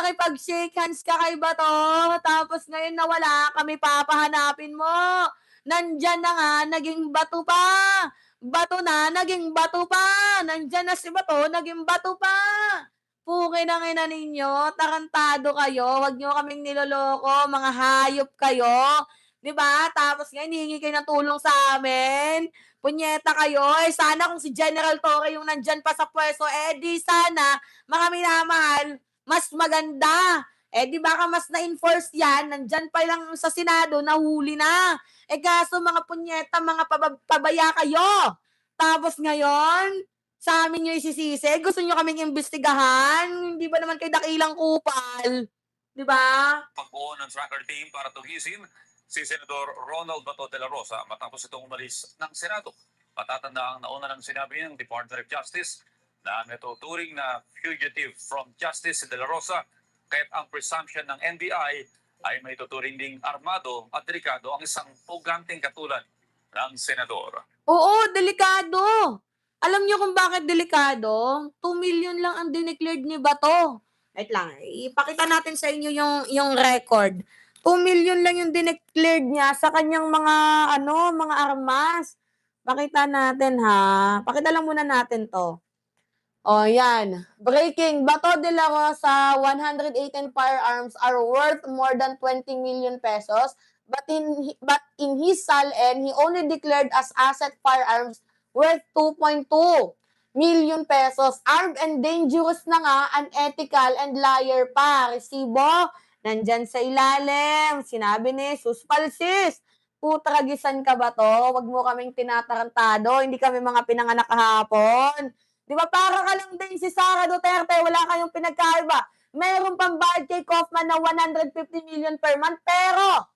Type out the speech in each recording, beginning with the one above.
nakipag-shake hands ka kay Bato, tapos ngayon nawala kami papahanapin mo. Nandiyan na nga, naging bato pa. Bato na, naging bato pa. Nandiyan na si Bato, naging bato pa. Puki ng ina ninyo, tarantado kayo, wag niyo kaming niloloko, mga hayop kayo. 'Di ba? Tapos ngayon hihingi kayo ng tulong sa amin. Punyeta kayo, eh sana kung si General Torre yung nandyan pa sa pwesto, eh di sana, mga minamahal, mas maganda. Eh di baka mas na-enforce yan, nandyan pa lang sa Senado, nahuli na. Eh kaso mga punyeta, mga pabaya kayo. Tapos ngayon, sa amin nyo isisisi, gusto nyo kaming imbestigahan, hindi ba naman kayo dakilang kupal? Di ba? Pagbuo ng tracker team para tugisin si Senador Ronald Bato de la Rosa matapos itong umalis ng Senado. Matatanda ang nauna ng sinabi ng Department of Justice na natuturing na fugitive from justice si de la Rosa, kaya't ang presumption ng NBI ay may tuturing ding armado at delikado ang isang puganting katulad ng senador. Oo, delikado. Alam niyo kung bakit delikado? 2 million lang ang dineclared ni Bato. Wait lang, ipakita natin sa inyo yung record. 2 million lang yung dineclared niya sa kanyang mga mga armas. Pakita natin ha. Pakita lang muna natin 'to. Oh, yan. Breaking. Bato de la Rosa, 118 firearms are worth more than 20 million pesos. But in his SALN, he only declared as asset firearms worth 2.2 million pesos. Armed and dangerous na nga, unethical and liar pa. Resibo, nandyan sa ilalim. Sinabi ni Sus Palsis. Putragisan ka ba to? Wag mo kaming tinatarantado. Hindi kami mga pinanganak kahapon. Di ba para ka lang din si Sara Duterte, wala kayong pinagkaiba. Meron pang bayad kay Kaufman na 150 million per month, pero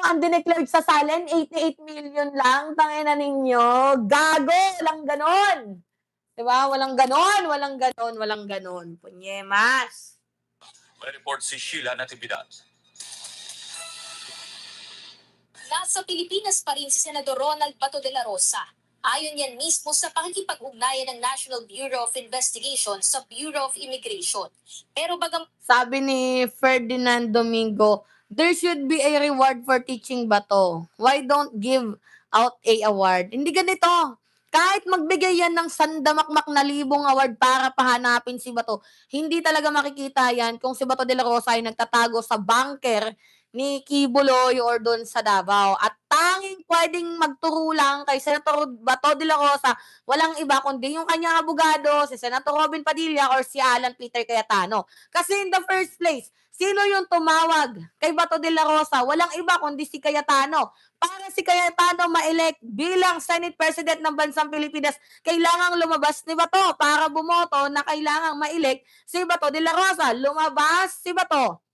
ang dineclared sa SALN, 88 million lang. Tangina ninyo, gago, walang ganon. Di ba? Walang ganon, walang ganon, walang ganon. Punyemas. May report si Sheila Natividad. Nasa Pilipinas pa rin si Senador Ronald Bato de la Rosa. Ayon yan mismo sa pakikipag-ugnayan ng National Bureau of Investigation sa Bureau of Immigration. Pero sabi ni Ferdinand Domingo, there should be a reward for teaching Bato. Why don't give out a award? Hindi ganito. Kahit magbigay yan ng sandamakmak na libong award para pahanapin si Bato, hindi talaga makikita yan kung si Bato de la Rosa ay nagtatago sa bunker ni Kibuloy or doon sa Davao. At tanging pwedeng magturo lang kay Senator Bato de la Rosa, walang iba kundi yung kanyang abogado, si Senator Robin Padilla or si Alan Peter Cayetano. Kasi in the first place, sino yung tumawag kay Bato de la Rosa? Walang iba kundi si Cayetano. Para si Cayetano ma-elect bilang Senate President ng Bansang Pilipinas, kailangang lumabas ni Bato para bumoto na kailangang ma-elect si Bato de la Rosa. Lumabas si Bato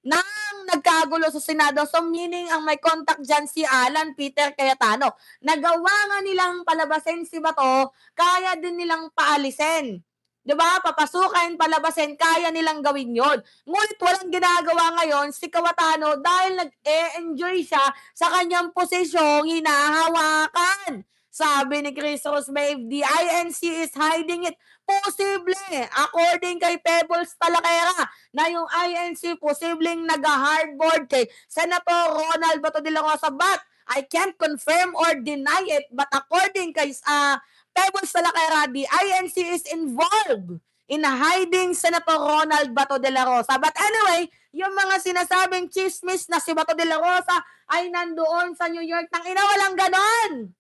nang nagkagulo sa Senado. So meaning ang may contact dyan si Alan Peter Cayetano. Nagawa nga nilang palabasin si Bato, kaya din nilang paalisin. 'Di ba? Papasukin, palabasin, kaya nilang gawin 'yon. Ngunit walang ginagawa ngayon si Cayetano dahil nag-e-enjoy siya sa kanyang posisyong hinahawakan. Sabi ni Chris Rosmave, the INC is hiding it. Posible, according kay Pebbles Talakera, na yung INC posibleng nag-hardboard kay Senator Ronald Bato de la Rosa. But I can't confirm or deny it. But according kay Pebbles Talakera, the INC is involved in hiding Senator Ronald Bato de la Rosa. But anyway, yung mga sinasabing chismis na si Bato de la Rosa ay nandoon sa New York, tangina, walang ganon.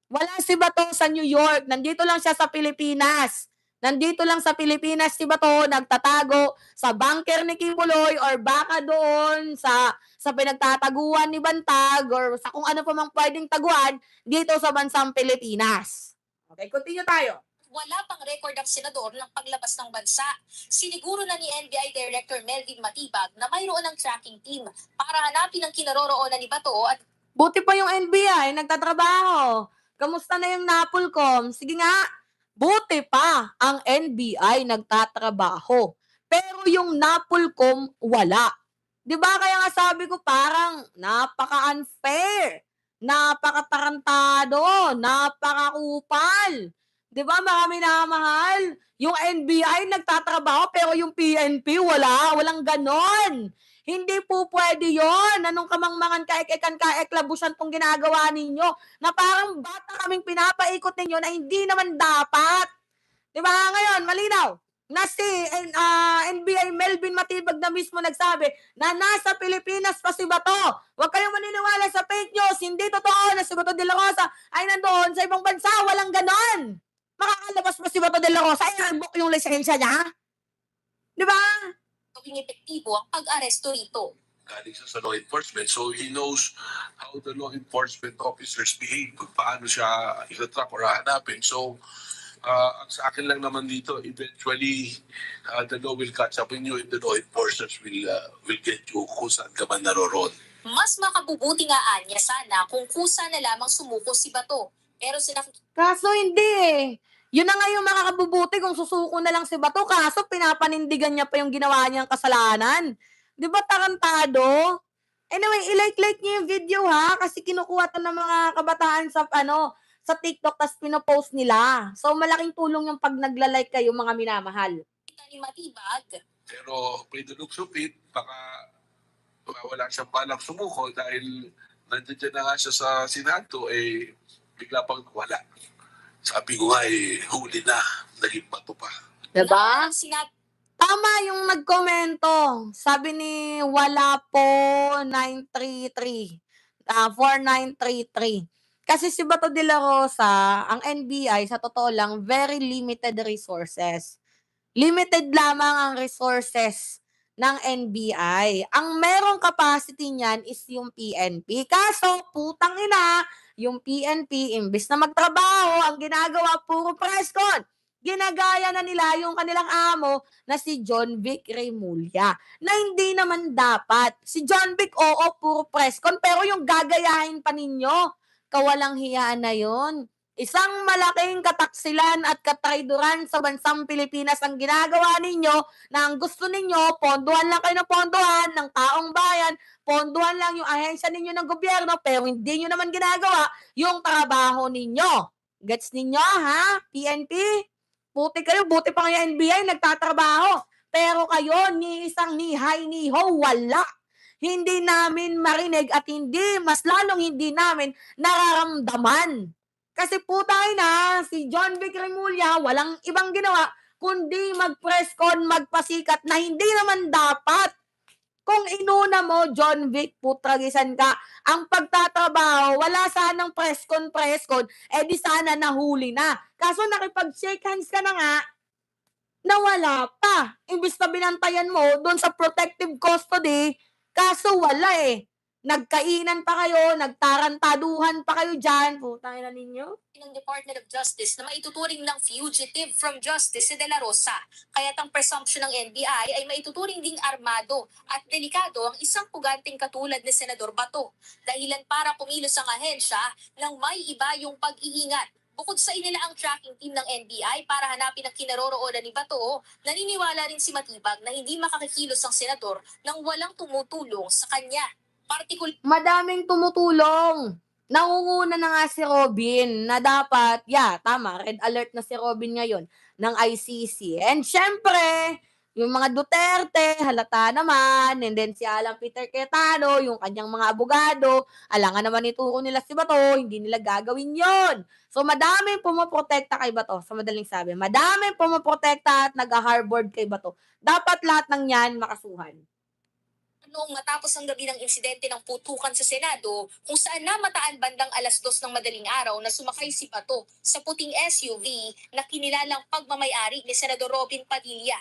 Wala si Bato sa New York. Nandito lang siya sa Pilipinas. Nandito lang sa Pilipinas si Bato, nagtatago sa bunker ni Kibuloy or baka doon sa pinagtataguan ni Bantag or sa kung ano pa mang pwedeng taguan dito sa bansang Pilipinas. Okay, continue tayo. Wala pang record ang senador ng paglabas ng bansa. Siniguro na ni NBI Director Melvin Matibag na mayroon ng tracking team para hanapin ang kinaroroonan ni Bato at buti pa yung NBI, nagtatrabaho. Kamusta na yung Napolcom? Sige nga, buti pa ang NBI nagtatrabaho. Pero yung Napolcom, wala. Di ba kaya nga sabi ko parang napaka-unfair, napaka-tarantado, napaka-kupal. Di ba mga minamahal? Yung NBI nagtatrabaho pero yung PNP walang ganon. Hindi po pwede yon. Anong kamangmangan kaek-ekan kaeklabusan tong ginagawa ninyo na parang bata kaming pinapaikot ninyo na hindi naman dapat. Di ba? Ngayon, malinaw na si NBI Melvin Matibag na mismo nagsabi na nasa Pilipinas pa si Bato. Huwag kayong maniniwala sa fake news. Hindi totoo na si Bato de la Rosa ay nandoon sa ibang bansa. Walang ganon. Makakalabas pa si Bato de la Rosa ay nag-book yung lisensya niya. Di ba? Gawing epektibo ang pag-aresto rito. Galing siya sa law enforcement. So he knows how the law enforcement officers behave, kung paano siya i-track or hanapin. So ang sa akin lang naman dito, eventually the law will catch up with you and the law enforcers will get you kung saan ka man naroroon. Mas makabubuti nga anya sana kung kusa na lamang sumuko si Bato. Pero Kaso hindi eh. Yun na nga yung makakabubuti kung susuko na lang si Bato. Kaso pinapanindigan niya pa yung ginawa niyang kasalanan. Di ba tarantado? Anyway, i-like niyo yung video ha. Kasi kinukuha to ng mga kabataan sa TikTok tas pinopost nila. So malaking tulong yung pag nagla-like kayo mga minamahal. ni Matibag, Pero by the looks of it, baka wala siyang balak sumuko dahil nandiyan na nga siya sa Senado, bigla pang wala. Sabi ko nga, huli na, naging Bato pa. Diba? sinabi Tama yung nagkomento. Sabi ni wala po 933. 4933. Kasi si Bato de la Rosa, ang NBI, sa totoo lang, very limited resources. Limited lamang ang resources ng NBI. Ang merong capacity niyan is yung PNP. Kaso, putang ina, yung PNP, imbis na magtrabaho, ang ginagawa, puro press con. Ginagaya na nila yung kanilang amo na si John Vic Remulla. Na hindi naman dapat. Si John Vic, oo, puro press con, pero yung gagayahin pa ninyo, kawalang hiyaan na yun. Isang malaking kataksilan at katraiduran sa bansang Pilipinas ang ginagawa ninyo na ang gusto ninyo, ponduhan lang kayo ng ponduhan ng taong bayan, ponduhan lang yung ahensya ninyo ng gobyerno, pero hindi nyo naman ginagawa yung trabaho ninyo. Gets ninyo, ha? PNP? Buti kayo, buti pa nga yung NBI, nagtatrabaho. Pero kayo, ni isang ni hi ni ho, wala. Hindi namin marinig at mas lalong hindi namin nararamdaman. Kasi putay na, si John Vic Remulla, walang ibang ginawa, kundi mag-press con, magpasikat na hindi naman dapat. Kung inuna mo, John Vic, putragisan ka, ang pagtatrabaho, wala sanang press con, di sana nahuli na. Kaso nakipag-shake hands ka na nga, nawala pa. Imbis na binantayan mo doon sa protective custody, kaso wala eh. Nagkainan pa kayo, nagtarantaduhan pa kayo dyan. Putang ina ninyo. ng Department of Justice na maituturing ng fugitive from justice si De La Rosa. Kaya't ang presumption ng NBI ay maituturing ding armado at delikado ang isang puganting katulad ni Senador Bato. Dahilan para kumilos ang ahensya nang may iba yung pag-iingat. Bukod sa inilaang tracking team ng NBI para hanapin ang kinaroroonan ni Bato, naniniwala rin si Matibag na hindi makakakilos ang senador nang walang tumutulong sa kanya. Madaming tumutulong. Nangunguna na nga si Robin na dapat, tama, red alert na si Robin ngayon ng ICC. And syempre, yung mga Duterte, halata naman, and then si Alan Peter Cayetano, yung kanyang mga abogado, alangan naman ituro nila si Bato, hindi nila gagawin yon. So madaming pumoprotekta kay Bato, sa madaling sabi. Madaming pumoprotekta at nag-harbord kay Bato. Dapat lahat ng yan makasuhan. Noong matapos ang gabi ng insidente ng putukan sa Senado, kung saan namataan bandang 2:00 ng madaling araw na sumakay si Bato sa puting SUV na kinilalang pagmamayari ni Senador Robin Padilla.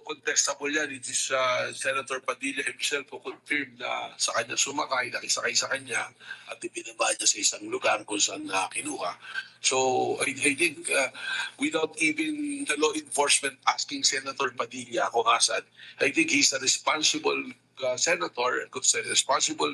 Contestable yan. It is Senator Padilla himself who confirmed na sa kanya sumakay, nakisakay sa kanya at ibinaba niya sa isang lugar kung saan kinuha. So I think without even the law enforcement asking Senator Padilla kung asan, I think he's a responsible senator, responsible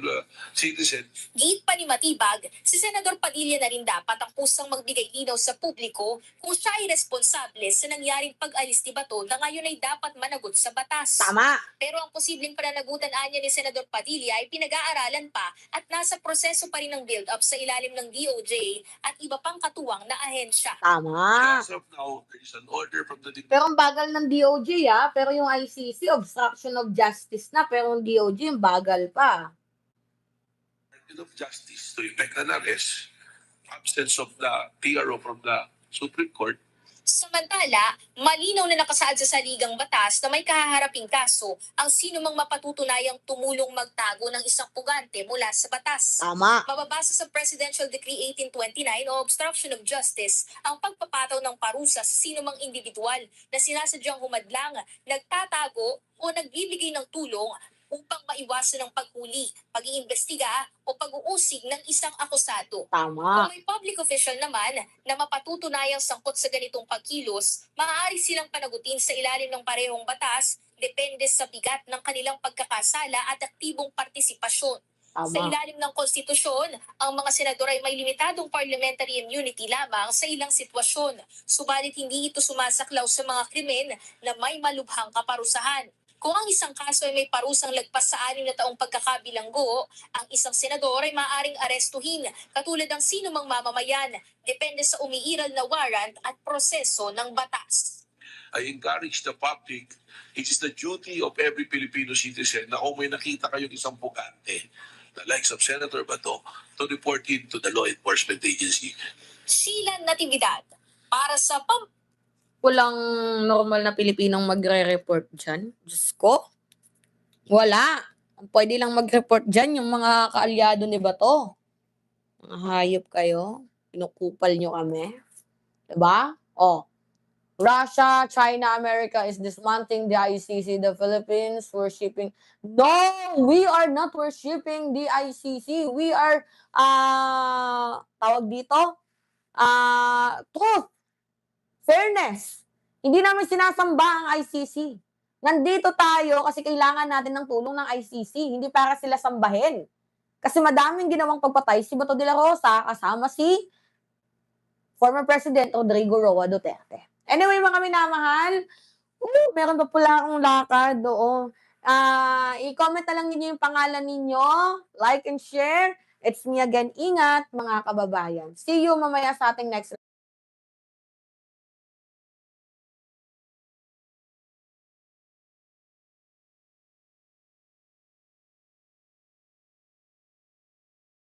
citizen. Giit pa ni Matibag, si Senador Padilla na rin dapat ang kusang magbigay linaw sa publiko kung siya ay responsable sa nangyaring pag-alis ni Bato na ngayon ay dapat managot sa batas. Tama. Pero ang posibleng pananagutan anya ni Senador Padilla ay pinag-aaralan pa at nasa proseso pa rin ng build-up sa ilalim ng DOJ at iba pang katuwang na ahensya. Tama. As of now, there is an order from the Pero ang bagal ng DOJ pero yung ICC, obstruction of justice na, pero yung DOJ, yung bagal pa. Department of Justice to effect an arrest, absence of the PRO from the Supreme Court. Samantala, malinaw na nakasaad sa saligang batas na may kahaharaping kaso ang sino mang mapatutunayang tumulong magtago ng isang pugante mula sa batas. Tama. Mababasa sa Presidential Decree 1829 o Obstruction of Justice ang pagpapataw ng parusa sa sino mang individual na sinasadyang humadlang, nagtatago o nagbibigay ng tulong upang maiwasan ng paghuli, pag-iimbestiga o pag-uusig ng isang akusado. Tama. Kung may public official naman na mapatutunayang sangkot sa ganitong pagkilos, maaari silang panagutin sa ilalim ng parehong batas, depende sa bigat ng kanilang pagkakasala at aktibong partisipasyon. Sa Tama. ilalim ng konstitusyon, ang mga senador ay may limitadong parliamentary immunity lamang sa ilang sitwasyon, subalit hindi ito sumasaklaw sa mga krimen na may malubhang kaparusahan. Kung ang isang kaso ay may parusang lagpas sa 6 na taong pagkakabilanggo, ang isang senador ay maaaring arestuhin katulad ng sino mang mamamayan, depende sa umiiral na warrant at proseso ng batas. I encourage the public, it is the duty of every Filipino citizen na kung may nakita kayong isang pugante, the likes of Senator Bato, to report it to the law enforcement agency. Sheila Natividad, para sa Walang normal na Pilipinong magre-report dyan. Diyos ko. Wala. Ang pwede lang mag-report dyan yung mga kaalyado ni Bato. Mga hayop kayo. Pinukupal nyo kami. Diba? Russia, China, America is dismantling the ICC. The Philippines worshipping. No! We are not worshipping the ICC. We are, tawag dito? Truth. Fairness. Hindi namin sinasamba ang ICC. Nandito tayo kasi kailangan natin ng tulong ng ICC, hindi para sila sambahin. Kasi madaming ginawang pagpatay si Bato de la Rosa kasama si former President Rodrigo Roa Duterte. Anyway, mga minamahal, meron pa pala akong lakad. I-comment na lang ninyo yung pangalan ninyo, like and share. It's me again, Ingat, mga kababayan. See you mamaya sa ating next